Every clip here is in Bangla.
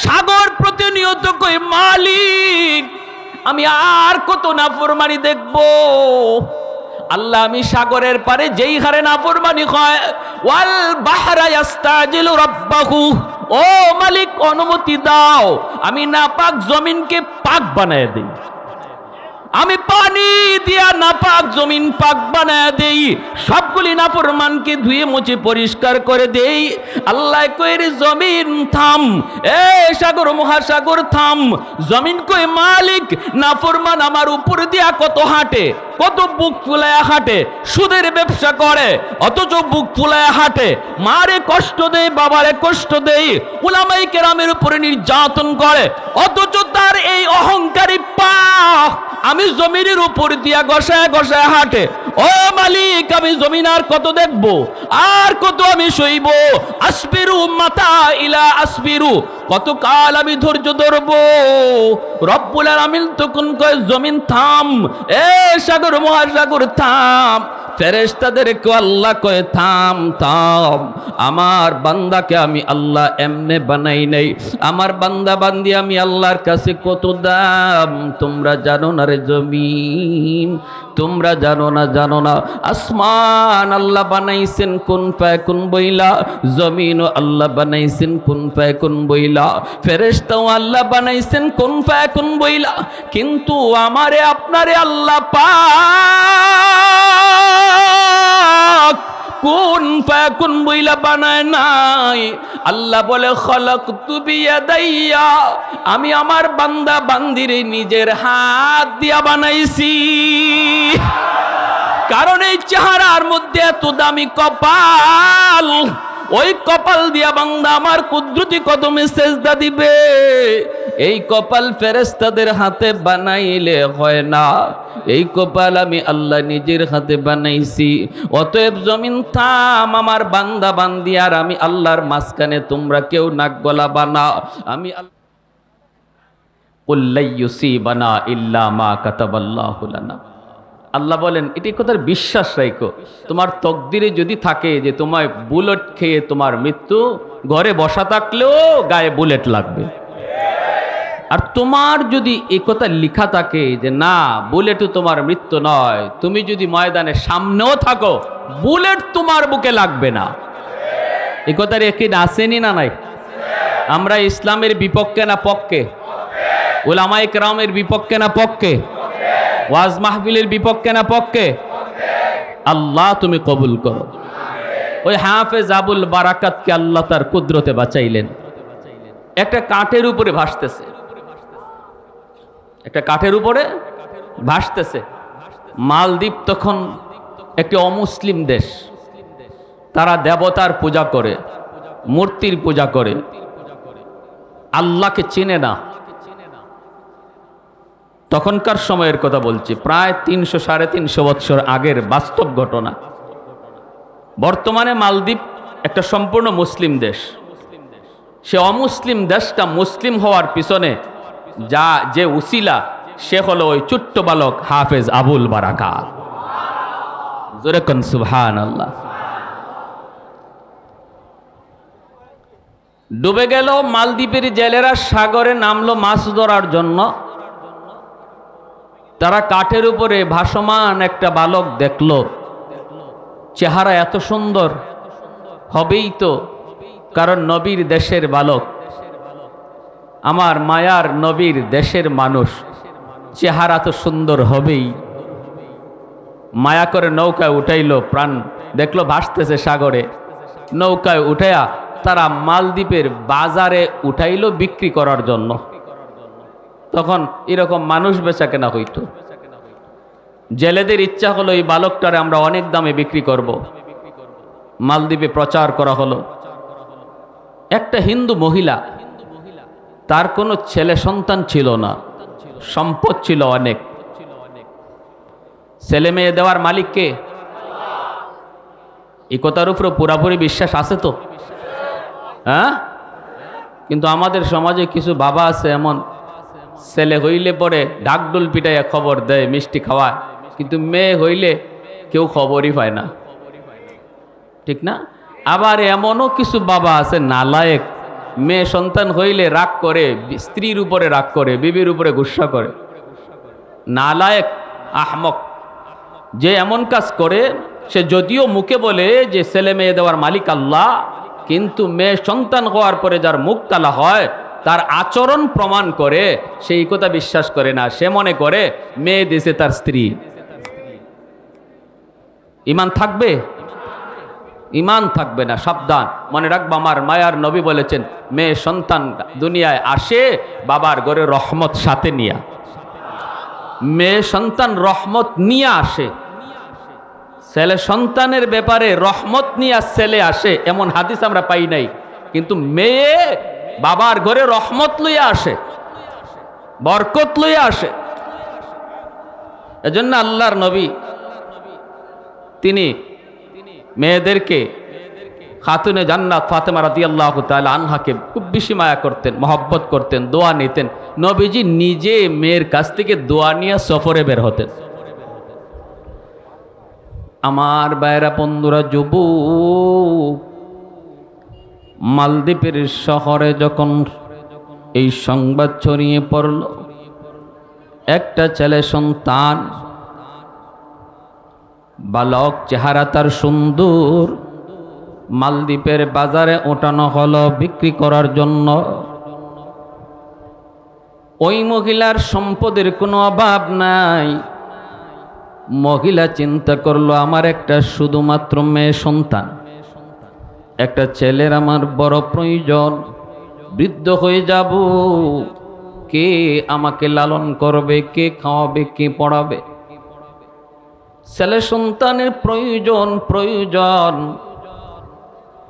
সাগর প্রতিনিয়ত কই মালিক আমি আর কত নাফরমানি দেখব। আল্লাহ আমি সাগরের পারে যেই হারে নাফরমানি হয়, ওয়াল বাহরা ইস্তাজিলু রাব্বাহু, ও মালিক অনুমতি দাও আমি নাপাক জমিনকে পাক বানায় দেই, আমি পানি দিয়া নাপাক জমিন পাক বানায় দেই, সবগুলি নাফরমানকে ধুয়ে মুছে পরিষ্কার করে দেই। আল্লাহ কই রে জমিন থাম, এ সাগর মহাসাগর থাম। জমিন কই মালিক নাফরমান আমার উপর দিয়া কত হাঁটে, কত বুক ফুলায়া হাঁটে, সুদের ব্যবসা করে অথচ বুক ফুলায়া হাঁটে, মারে কষ্ট দেয় বাবারে কষ্ট দেয়, উলামায়ে কেরামের উপরে নির্যাতন করে, অথচ তার এই অহংকারী পা আমি জমিনের উপর দিয়া গসায় গসায় হাঁটে। ও মালিক আমি জমিন আর কত দেখবো, আর কত আমি সইব। আসবিরু মাতা ইলা আসবিরু, কতকাল আমি ধৈর্য ধরবো। রব্বুল আলামিন তখন কয় জমিন থাম, এ সাগর মহাসাগর থাম। ফেরেশতাদেরকে আল্লাহ কয় থাম থাম, আমার বান্দাকে আমি আল্লাহ এমনে বানাই নাই, আমার বান্দা বান্দি আমি আল্লাহর কাছে কত দাম তোমরা জানো না রে জমিন, তোমরা জানো না জানো না। আসমান আল্লাহ বানাইছেন কুন ফায়াকুন বইলা, জমিনও আল্লাহ বানাইছেন কুন ফায়াকুন বইলা, ফেরেশতাও আল্লাহ বানাইছেন কুন ফায়াকুন বইলা, কিন্তু আমারে আপনারে আল্লাহ পাক কুন ফায়াকুন বইলা বানায় নাই। আল্লাহ বলে খলাকতু বিয়াদাইয়া, আমি আমার বান্দা বান্দিরে নিজের হাত দিয়া বানাইছি। কারণ এই চেহারার মধ্যে এত দামি কপাল, ওই কপাল দিয়া বান্দা আমার কুদরতি কদমে সেজদা দিবে। এই কপাল ফেরেশতাদের হাতে বানাইলে হয় না, এই কপাল আমি আল্লাহ নিজের হাতে বানাইছি। অতএব জমিন থাম, আমার বান্দা বান্দি আর আমি আল্লাহর মাঝখানে তোমরা কেউ নাক গলাবা না। আমি কুল লা ইউসিবানা ইল্লা মা কাতাবাল্লাহু লানা। আল্লাহ বলেন এটি কথার বিশ্বাস রাখো, তোমার তকদিরে যদি থাকে যে তোমায় বুলেট খেয়ে তোমার মৃত্যু, ঘরে বসা থাকলেও গায়ে বুলেট লাগবে। আর তোমার যদি এই কথা লেখা থাকে যে না বুলেটও তোমার মৃত্যু নয়, তুমি যদি ময়দানের সামনেও থাকো বুলেট তোমার বুকে লাগবে না। এই কথার একই আসেনি না নাই? আমরা ইসলামের বিপক্ষে না পক্ষে? উলামায়ে কেরামের বিপক্ষে না পক্ষে? ওয়াজ মাহফিলের বিপক্ষে না পক্ষে? আল্লাহ তুমি কবুল করো। ওই হাফেজ আবুল বারাকাতকে আল্লাহ তার কুদরতে বাঁচাইলেন। একটা কাঠের উপরে ভাসতেছে, একটা কাঠের উপরে ভাসতেছে। মালদ্বীপ তখন একটি অমুসলিম দেশ, তারা দেবতার পূজা করে, মূর্তির পূজা করে, আল্লাহকে চেনে না। তখনকার সময়ের কথা বলছি, প্রায় 300-350 বৎসর আগের বাস্তব ঘটনা। বর্তমানে মালদ্বীপ একটা সম্পূর্ণ মুসলিম দেশ। সে অমুসলিম দেশটা মুসলিম হওয়ার পিছনে যে উসিলা, সে হলো ওই ছোট্ট বালক হাফেজ আবুল বারাকাত। জোরে কোন সুবহানাল্লাহ। ডুবে গেল মালদ্বীপের জেলেরা, সাগরে নামলো মাছ ধরার জন্য। তারা কাঠের উপরে ভাসমান একটা বালক দেখলো, চেহারা এত সুন্দর, হবেই তো, কারণ নবীর দেশের বালক, আমার মায়ার নবীর দেশের মানুষ, চেহারা তো সুন্দর হবেই। মায়া করে নৌকায় উঠাইলো, প্রাণ দেখলো ভাসতেছে সাগরে, নৌকায় উঠাইয়া তারা মালদ্বীপের বাজারে উঠাইলো বিক্রি করার জন্য। তখন এরকম মানুষ বেচা কেনা হইতো। জেলেদের ইচ্ছা হলো এই বালকটারে আমরা অনেক দামে বিক্রি করব। মালদ্বীপে প্রচার করা হলো। একটা হিন্দু মহিলা, তার কোনো ছেলে সন্তান ছিল না, সম্পদ ছিল অনেক। ছেলে মেয়ে দেওয়ার মালিক কে? এই কথার উপরে পুরাপুরি বিশ্বাস আছে তো? হ্যাঁ, কিন্তু আমাদের সমাজে কিছু বাবা আছে এমন, ছেলে হইলে পরে ঢাকডোল পিটাইয়া খবর দেয়, মিষ্টি খাওয়ায়, কিন্তু মেয়ে হইলে কেউ খবরই পায় না, ঠিক না? আবার এমনও কিছু বাবা আছে নালায়েক, মেয়ে সন্তান হইলে রাগ করে, স্ত্রীর উপরে রাগ করে, বিবির উপরে গুসা করে। নালায়েক, আহমক যে এমন কাজ করে, সে যদিও মুখে বলে যে ছেলে মেয়ে দেওয়ার মালিক আল্লাহ, কিন্তু মেয়ে সন্তান হওয়ার পরে যার মুখ কালা হয়, তার আচরণ প্রমাণ করে সেই কথা বিশ্বাস করে না। সে মনে করে মেয়ে দিছে তার স্ত্রী। ঈমান থাকবে? ঈমান থাকবে না। সাবধান, মনে রাখবা, আমার মায়ার নবী বলেছেন, মেয়ে সন্তান দুনিয়ায় আসে বাবার ঘরে রহমত সাথে নিয়া। মেয়ে সন্তান রহমত নিয়ে আসে। ছেলে সন্তানের ব্যাপারে রহমত নিয়ে ছেলে আসে এমন হাদিস আমরা পাই নাই, কিন্তু মেয়ে বাবার ঘরে রহমত লইয়া আসে, বরকত লইয়া আসে। এজন্য আল্লাহর নবী তিনি মেয়েদেরকে, খাতুনে জান্নাত ফাতেমা রাদিয়াল্লাহু তাআলা আনহাকে খুব বেশি মায়া করতেন, মহব্বত করতেন, দোয়া নিতেন। নবীজি নিজে মেয়ের কাছ থেকে দোয়া নিয়ে সফরে বের হতেন। আমার বাইরা বন্ধুরা, যুবক, মালদ্বীপের শহরে যখন এই সংবাদ ছড়িয়ে পড়ল, একটা ছেলে সন্তান, বালক, চেহারা তার সুন্দর, মালদ্বীপের বাজারে ওঠানো হলো বিক্রি করার জন্য। ওই মহিলার সম্পদের কোনো অভাব নাই। মহিলা চিন্তা করলো, আমার একটা শুধুমাত্র মেয়ে সন্তান, একটা ছেলের আমার বড় প্রয়োজন। বৃদ্ধ হয়ে যাব, কে আমাকে লালন করবে, কে খাওয়াবে, কে পড়াবে? ছেলে সন্তানের প্রয়োজন,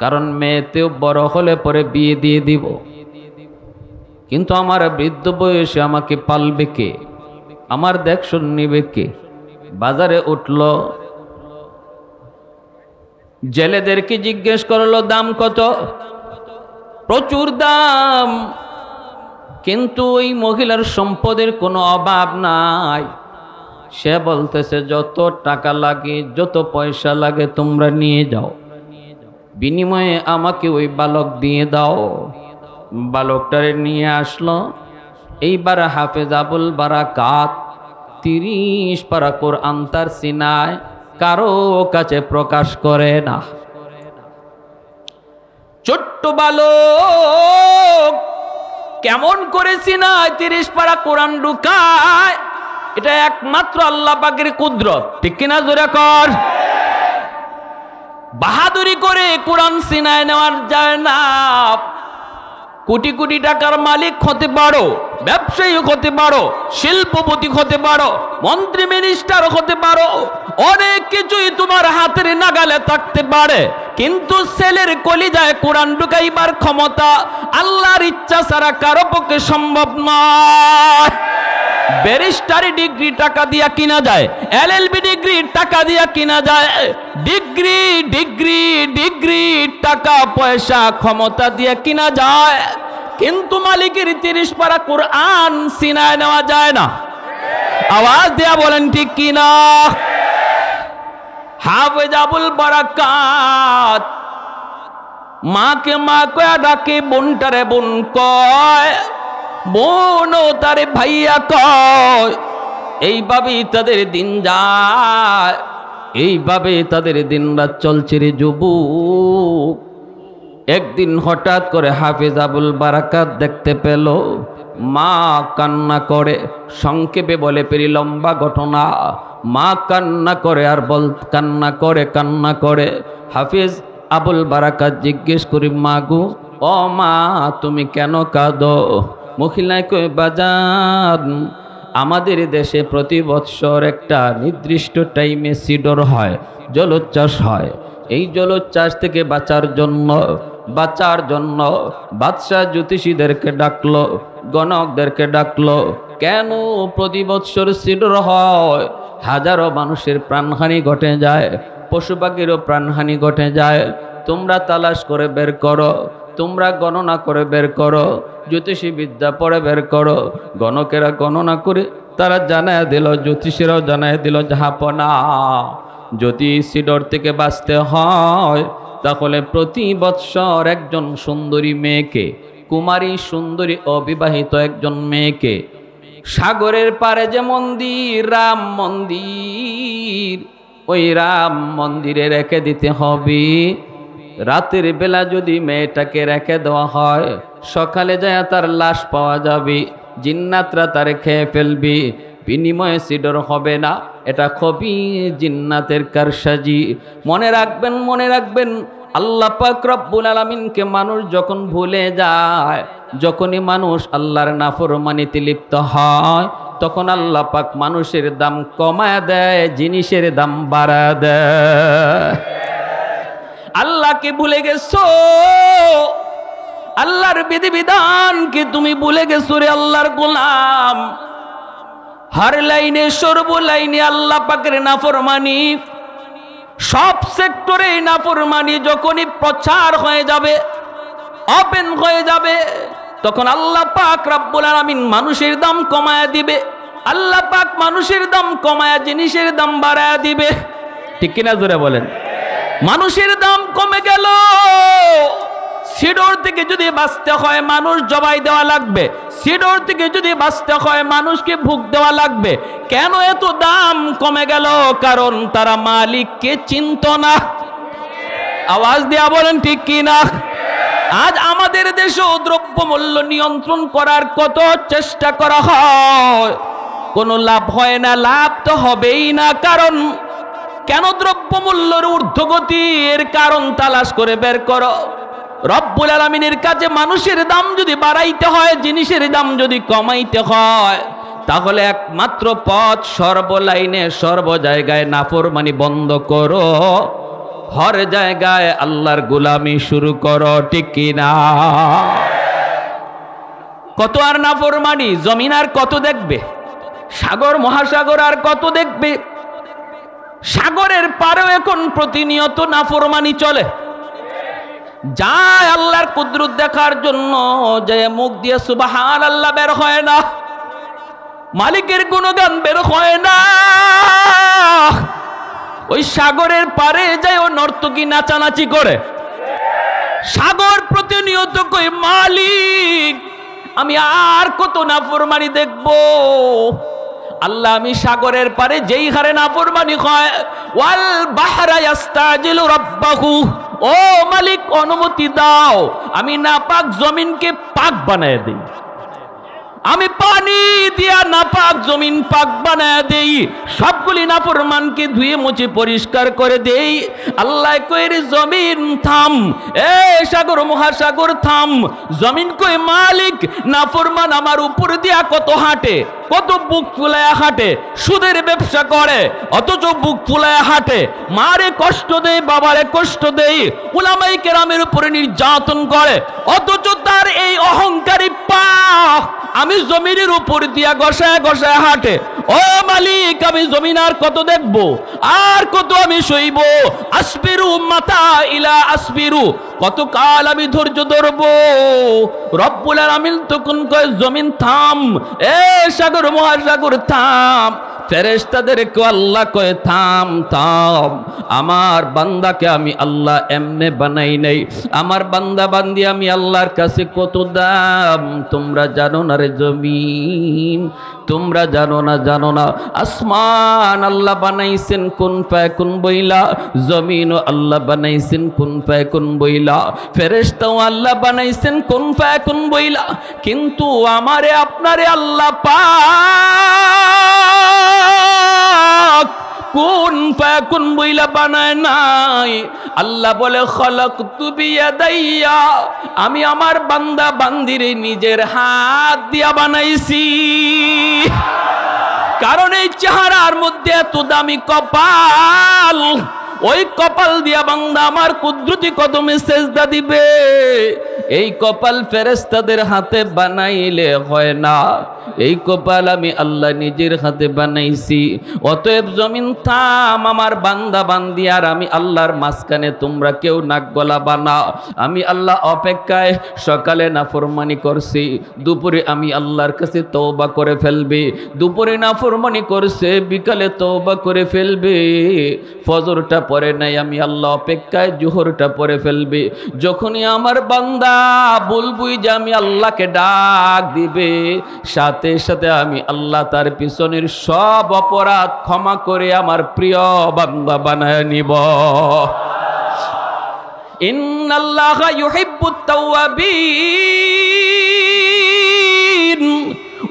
কারণ মেয়েতেও বড় হলে পরে বিয়ে দিয়ে দিব। কিন্তু আমার বৃদ্ধ বয়সে আমাকে পালবে কে, আমার দেখশন নিবে কে? বাজারে উঠল, জেলেদেরকে জিজ্ঞেস করলো দাম কত? প্রচুর দাম। কিন্তু ওই মহিলার সম্পদের কোনো অভাব নাই। সে বলতেছে, যত টাকা লাগে, যত পয়সা লাগে তোমরা নিয়ে যাও, বিনিময়ে আমাকে ওই বালক দিয়ে দাও। বালকটারে নিয়ে আসলো। এইবার হাফেজ আবুল বারাকাত 30 পারা কোরআন তার সিনায়, কারো কাছে প্রকাশ করে না। ছোট্ট বালক কেমন করে সিনায় 30 পারা কোরআন ঢুকায়, এটা একমাত্র আল্লাহ পাকের কুদরত। ঠিক কিনা জোরে কর? বাহাদুরি করে কোরআন সিনায় নেওয়া যায় না। কোটি কোটি টাকার মালিক হতে পারো, ব্যবসায়ী হতে পারো, শিল্পপতি হতে পারো, মন্ত্রী মিনিস্টার হতে পারো, অনেক কিছুই তোমার হাতের নাগালে থাকতে পারে, কিন্তু ছেলের কলিজায় কোরআন ঢুকাইবার ক্ষমতা আল্লাহর ইচ্ছা ছাড়া কারো পক্ষে সম্ভব নয়। ব্যারিস্টারি ডিগ্রি টাকা দিয়া কিনা যায়, এলএলবি ডিগ্রি টাকা দিয়া কিনা যায়, ডিগ্রি ডিগ্রি ডিগ্রি টাকা পয়সা ক্ষমতা দিয়া কিনা যায়, কিন্তু মালিকের 30 পারা কোরআন সিনায় নেওয়া যায় না। আওয়াজ দেয়া বলেন ঠিক কিনা? হাফেজ আবুল বারাকাত মাকে মা কয়া ডাকে, বোনটারে বোন কয়, বোনও তারে ভাইয়া কয়। এইভাবেই তাদের দিন যায়, এইভাবে তাদের দিন রাত চলছে রে যুবক। একদিন হঠাৎ করে হাফেজ আবুল বারাকাত দেখতে পেল মা কান্না করে। সংক্ষেপে বলে পেরি লম্বা ঘটনা। মা কান্না করে আর কান্না করে। হাফেজ আবুল বারাকাত জিজ্ঞেস করি, মা গো, ও মা, তুমি কেন কাঁদো? মহিলায় কই, বাজান, আমাদের দেশে প্রতি বৎসর একটা নির্দিষ্ট টাইমে সিডর হয়, জলোচ্ছ্বাস হয়। এই জলোচ্ছ্বাস থেকে বাঁচার জন্য বাদশাহ জ্যোতিষীদেরকে ডাকলো, গণকদেরকে ডাকলো। কেন প্রতি বৎসর সিডর হয়? হাজারো মানুষের প্রাণহানি ঘটে যায়, পশু পাখিরও প্রাণহানি ঘটে যায়। তোমরা তালাশ করে বের করো, তোমরা গণনা করে বের করো, জ্যোতিষী বিদ্যা পড়ে বের করো। গণকেরা গণনা করে তারা জানায় দিল, জ্যোতিষীরাও জানায় দিল, জাহাপনা, যদি সিডর থেকে বাঁচতে হয় তাহলে প্রতি বৎসর একজন সুন্দরী মেয়েকে কুমারী সুন্দরী অবিবাহিত একজন মেয়েকে সাগরের পারে যে মন্দির, রাম মন্দির, ওই রাম মন্দিরে রেখে দিতে হবে। রাতের বেলা যদি মেয়েটাকে রেখে দেওয়া হয়, সকালে যায় তার লাশ পাওয়া যাবে, জিন্নাতরা তার খেয়ে ফেলবে, বিনিময়ে সিডর হবে না। এটা খুবই জিন্নাতের কারসাজি। মনে রাখবেন, মনে রাখবেন, আল্লাহ পাক রব্বুল আলামিনকে মানুষ যখন ভুলে যায়, যখনই মানুষ আল্লাহর নাফরমানিতে লিপ্ত হয়, তখন আল্লাহ পাক মানুষের দাম কমায় দেয়, জিনিসের দাম বাড়ায় দেয়। আল্লাহকে ভুলে গেছো, আল্লাহর বিধিবিধানকে তুমি ভুলে গেছো রে আল্লাহর গোলাম। হর লাইনে সর্ব লাইনে আল্লাহ পাকের নাফরমানি, সব সেক্টরে নাফরমানি যখনই প্রচার হয়ে যাবে, ওপেন হয়ে যাবে, তখন আল্লাহ পাক রব্বুল আলামিন মানুষের দাম কমায়া দিবে। আল্লাহ পাক মানুষের দাম কমায়া জিনিসের দাম বাড়ায়া দিবে। ঠিক কিনা জোরে বলেন? মানুষের দাম কমে গেল, সিডর থেকে যদি বাঁচতে হয় মানুষ জবাই দেওয়া লাগবে, সিডর থেকে যদি বাঁচতে হয় মানুষকে ভোগ দেওয়া লাগবে। কেন এত দাম কমে গেল? কারণ তারা মালিককে চিনত না। আওয়াজ দিয়া বলেন ঠিক কি না? আজ আমাদের দেশেও দ্রব্যমূল্য নিয়ন্ত্রণ করার কত চেষ্টা করা হয়, কোনো লাভ হয় না। লাভ তো হবেই না। কারণ কেন দ্রব্যমূল্যের ঊর্ধ্বগতি? এর কারণ তালাশ করে বের করো। রব্বুল আলামিনের কাছে মানুষের দাম যদি বাড়াইতে হয়, জিনিসের দাম যদি কমাইতে হয়, তাহলে একমাত্র পথ সর্বলাইনে সর্ব জায়গায় নাফরমানি বন্ধ করো, হর জায়গায় আল্লাহর গোলামি শুরু করো। ঠিক কিনা? কত আর নাফরমানি? জমিন আর কত দেখবে? সাগর মহাসাগর আর কত দেখবে? সাগরের পারেও এখন প্রতিনিয়ত নাফরমানি চলে। যায় আল্লাহর কুদরত দেখার জন্য, যে মুখ দিয়ে সুবহানাল্লাহ বের হয় না, মালিকের গুণগান বের হয় না। ওই সাগরের পারে যায় ও নর্তকী নাচানাচি করে। সাগর প্রতিনিয়ত কই, মালিক আমি আর কত নাফরমানি দেখবো? আল্লাহ, আমি সাগরের পারে যেই হারে নাফরমানি হয়, ওয়াল বাহরা ইয়াস্তাজিলু রাব্বাহু, ও মালিক অনুমতি দাও, আমি নাপাক জমিনকে পাক বানায় দেই, আমি পানি দিয়া নাপাক জমিন পাক বানায় দেই, সবগুলি নাফরমানকে ধুয়ে মুছে পরিষ্কার করে দেই। আল্লাহ কই, রে জমিন থাম, এ সাগর মহাসাগর থাম। জমিন কই, মালিক নাফরমান আমার উপর দিয়া কত হাঁটে, কত বুক ফুলায়া হাঁটে, সুদের ব্যবসা করে অথচ বুক ফুলায়া হাঁটে, মারে কষ্ট দেয়, বাবারে কষ্ট দেয়, উলামায়ে কেরামের উপরে নির্যাতন করে, অথচ তার এই অহংকারী পা আমি জমিনের উপর দিয়া গসায় গসায় হাঁটে। ও মালিক, আমি জমিন আর কত দেখবো, আর কত আমি সইব? আসবিরু মাতা ইলা আসবিরু, কতকাল আমি ধৈর্য ধরবো? রব্বুল আলামিন তখন কয়, জমিন থাম, এ সাগর মহাসাগর থাম। ফেরেশতাদেরকে আল্লাহ কয়, থাম থাম, আমার বান্দাকে আমি আল্লাহ এমনে বানাই নাই, আমার বান্দা বান্দি আমি আল্লাহর কাছে কত দাম তোমরা জানো না রে জমিন, তোমরা জানো না, জানো না। আসমান আল্লাহ বানাইছেন কুন ফায়াকুন বইলা, জমিনও আল্লাহ বানাইছেন কুন ফায়াকুন বইলা, ফেরেশতাও আল্লাহ বানাইছেন কুন ফায়াকুন বইলা, কিন্তু আমারে আপনারে আল্লাহ পাক কুন ফায়াকুন বইলা বানায় নাই। আল্লাহ বলে, খলাকতু বিয়াদাইয়া, আমি আমার বান্দা বান্দিরে নিজের হাত দিয়া বানাইছি। কারণ এই চেহারার মধ্যে এত দামি কপাল, ওই কপাল দিয়া বান্দা আমার কুদরতি কদমে সেজদা দিবে। এই কপাল ফেরেশতাদের হাতে বানাইলে হয় না, এই কপাল আমি আল্লাহ নিজের হাতে বানাইছি। অতএব জমিন থাম, আমার বান্দা বান্দি আর আমি আল্লাহর মাঝখানে তোমরা কেউ নাক গলাবা না। আমি আল্লাহ অপেক্ষায় সকালে নাফরমানি করছি, দুপুরে আমি আল্লাহর কাছে তওবা করে ফেলবে, দুপুরে নাফরমানি করছে বিকালে তওবা করে ফেলবে, ফজরটা পড়ে নাই, আমি আল্লাহ অপেক্ষায় জোহরটা পড়ে ফেলবে। যখনই আমার বান্দা বলবই যে আমি আল্লাহকে ডাক দিবে, সাথে সাথে আমি আল্লাহ তার পিছনের সব অপরাধ ক্ষমা করে আমার প্রিয় বান্দা বানায় নিব। ইন্নাল্লাহা ইউহিব্বুত তাওয়াবিন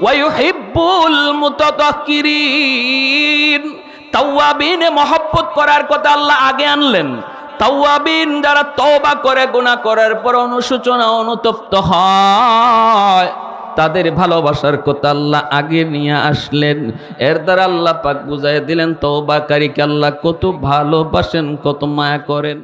ওয়া ইউহিব্বুল মুতাতাহহিরিন। তাওয়াবিনে মহব্বত করার কথা আল্লাহ আগে আনলেন। তাওয়াবিন যারা তওবা করে, গুনাহ করার পর অনুশোচনা অনুতপ্ত হয়, তাদের ভালোবাসার কথা আল্লাহ আগে নিয়ে আসলেন। এর দ্বারা আল্লাহ পাক বুঝাই দিলেন তওবাকারীকে আল্লাহ কত ভালোবাসেন, কত মায়া করেন।